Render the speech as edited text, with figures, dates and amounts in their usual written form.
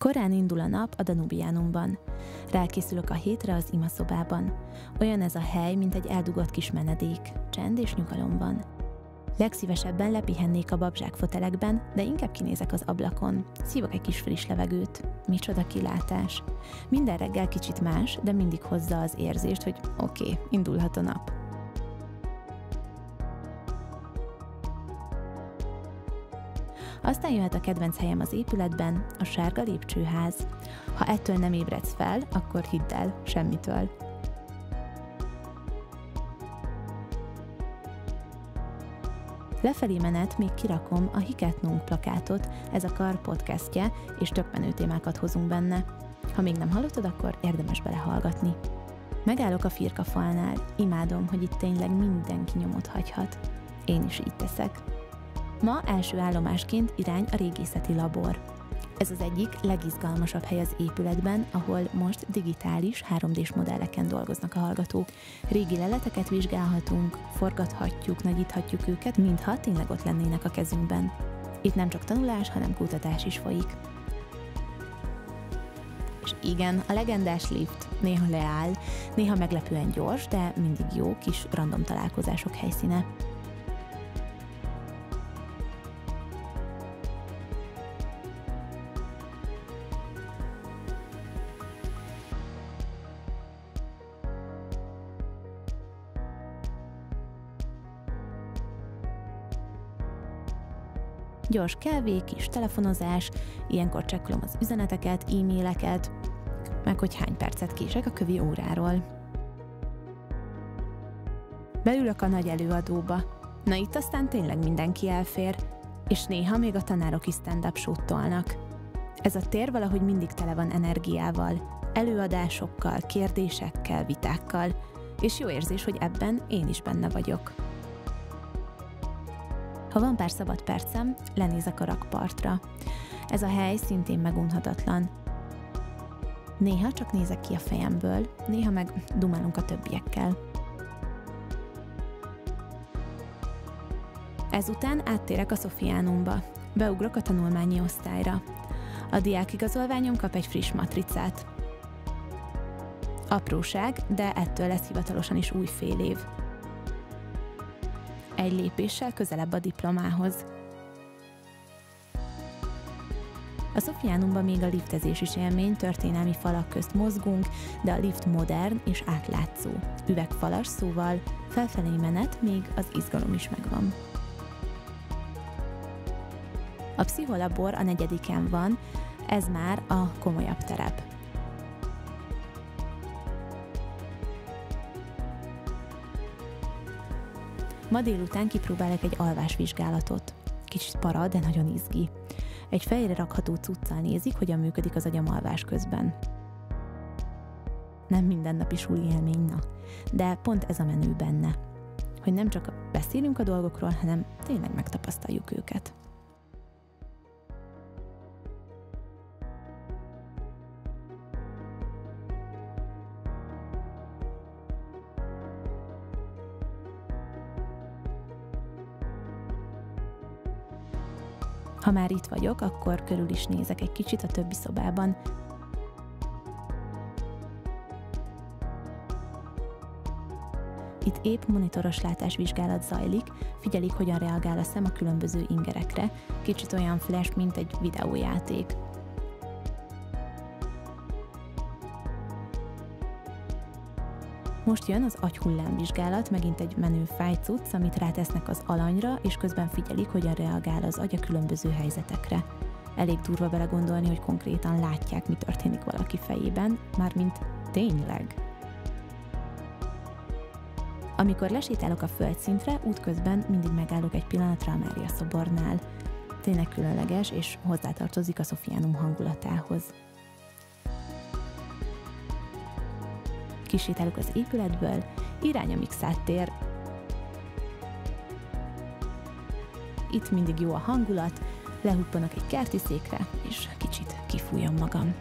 Korán indul a nap a Danubianumban. Rákészülök a hétre az imaszobában. Olyan ez a hely, mint egy eldugott kis menedék. Csend és nyugalom van. Legszívesebben lepihennék a babzsák fotelekben, de inkább kinézek az ablakon. Szívok egy kis friss levegőt. Micsoda kilátás. Minden reggel kicsit más, de mindig hozza az érzést, hogy oké, indulhat a nap. Aztán jöhet a kedvenc helyem az épületben, a sárga lépcsőház. Ha ettől nem ébredsz fel, akkor hidd el, semmitől. Lefelé menet még kirakom a Hiketnunk plakátot, ez a Kar podcastje, és tök menő témákat hozunk benne. Ha még nem hallottad, akkor érdemes belehallgatni. Megállok a firkafalnál, imádom, hogy itt tényleg mindenki nyomot hagyhat. Én is így teszek. Ma első állomásként irány a régészeti labor. Ez az egyik legizgalmasabb hely az épületben, ahol most digitális 3D-s modelleken dolgoznak a hallgatók. Régi leleteket vizsgálhatunk, forgathatjuk, nagyíthatjuk őket, mintha tényleg ott lennének a kezünkben. Itt nem csak tanulás, hanem kutatás is folyik. És igen, a legendás lift néha leáll, néha meglepően gyors, de mindig jó kis random találkozások helyszíne. Gyors kávé, kis telefonozás, ilyenkor csekkolom az üzeneteket, e-maileket, meg hogy hány percet kések a kövi óráról. Beülök a nagy előadóba. Na itt aztán tényleg mindenki elfér, és néha még a tanárok is stand-up show-t tolnak. Ez a tér valahogy mindig tele van energiával, előadásokkal, kérdésekkel, vitákkal, és jó érzés, hogy ebben én is benne vagyok. Ha van pár szabad percem, lenézek a rakpartra. Ez a hely szintén megunhatatlan. Néha csak nézek ki a fejemből, néha meg dumálunk a többiekkel. Ezután áttérek a Sophianumba. Beugrok a tanulmányi osztályra. A diákigazolványom kap egy friss matricát. Apróság, de ettől lesz hivatalosan is új fél év. Egy lépéssel közelebb a diplomához. A Sophianumban még a liftezés is élmény, történelmi falak közt mozgunk, de a lift modern és átlátszó. Üvegfalas, szóval felfelé menet, még az izgalom is megvan. A pszicholabor a 4-en van, ez már a komolyabb terep. Ma délután kipróbálok egy alvásvizsgálatot. Kicsit para, de nagyon izgi. Egy fejre rakható cuccal nézik, hogyan működik az agyam alvás közben. Nem mindennapi suli élmény, na. De pont ez a menő benne. Hogy nem csak beszélünk a dolgokról, hanem tényleg megtapasztaljuk őket. Ha már itt vagyok, akkor körül is nézek egy kicsit a többi szobában. Itt épp monitoros látásvizsgálat zajlik, figyelik, hogyan reagál a szem a különböző ingerekre, kicsit olyan flash, mint egy videójáték. Most jön az agyhullámvizsgálat, megint egy menő fájcucc, amit rátesznek az alanyra, és közben figyelik, hogyan reagál az agy a különböző helyzetekre. Elég durva belegondolni, hogy konkrétan látják, mi történik valaki fejében, mármint tényleg. Amikor lesétálok a földszintre, útközben mindig megállok egy pillanatra a Mária szobornál. Tényleg különleges, és hozzátartozik a Sophianum hangulatához. Kisétálok az épületből, irány a Mixát tér. Itt mindig jó a hangulat, lehuppanok egy kerti székre, és kicsit kifújom magam.